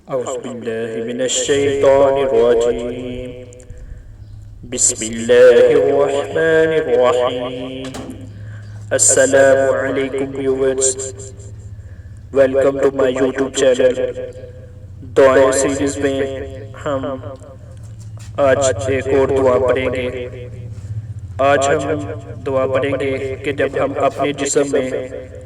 أعوذ بالله من الشيطان الرجيم. بسم الله الرحمن الرحيم. السلام علیکم viewers. Welcome to my YouTube channel. دعائیں سیریز میں ہم آج ایک اور دعا پڑھیں گے. آج ہم دعا پڑھیں گے کہ جب ہم اپنے جسم میں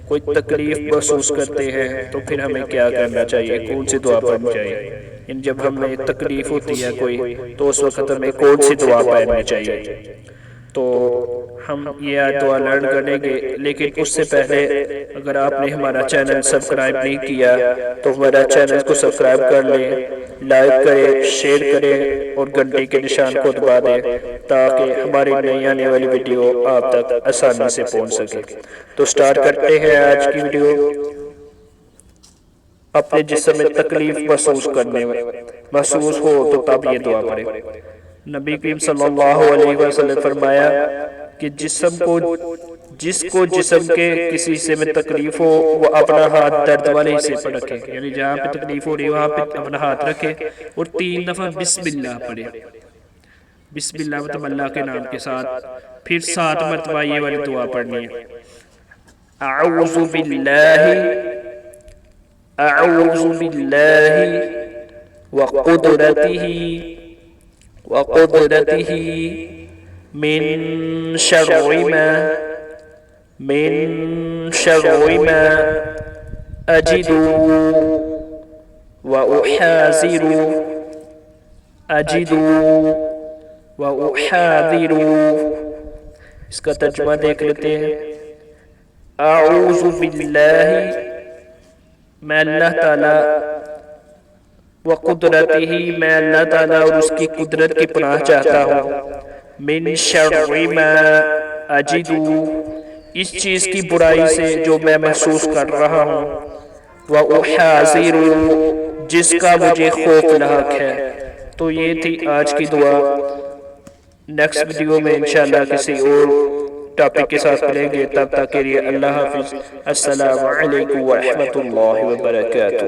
کوئی تکلیف محسوس کرتے ہیں تو پھر ہمیں کیا کرنا چاہیے, کون سی دعا پڑھنی چاہیے. یعنی جب ہمیں تکلیف ہوتی ہے کوئی تو اس وقت ہمیں کون سی دعا پڑھنی چاہیے. تو ہم یہ دعا لرن کریں گے, لیکن اس سے پہلے اگر آپ نے ہمارا چینل سبسکرائب نہیں کیا تو ہمارا چینل کو سبسکرائب کر لیں, لائک کریں, شیئر کریں اور گھنٹی کے نشان کو دبا دیں تاکہ ہماری نئی آنے والی ویڈیو آپ تک آسانی سے پہنچ سکے. تو سٹارٹ کرتے ہیں آج کی ویڈیو. اپنے جسم میں تکلیف محسوس ہو تو تب یہ دعا پڑھیں. نبی کریم صلی اللہ علیہ وسلم فرمایا کہ جس کو جسم کے کسی حصے میں تکلیف ہو وہ اپنا ہاتھ درد والے حصے پر رکھے, یعنی جہاں پہ تکلیف ہو رہی ہے وہاں پہ اپنا ہاتھ رکھے اور 3 دفعہ بسم اللہ پڑھے. بسم اللہ مطلب اللہ کے نام کے ساتھ. پھر 7 مرتبہ یہ والی دعا پڑھنی ہے. اعوذ باللہ وقدرته من شر ما اجد واحاذر. اس کا ترجمہ دیکھ لیتے ہیں. اعوذ باللہ, میں اللہ تعالی, وقدرتہ, میں اللہ تعالیٰ اور اس کی قدرت کی پناہ چاہتا ہوں, من شر ما اجد, اس چیز کی برائی سے جو میں محسوس کر رہا ہوں, واحاذر, جس کا مجھے خوف لاحق ہے. تو یہ تھی آج کی دعا. نیکسٹ ویڈیو میں انشاءاللہ کسی اور ٹاپک کے ساتھ ملیں گے. تب تک کے لیے اللہ حافظ. السلام علیکم ورحمۃ اللہ وبرکاتہ.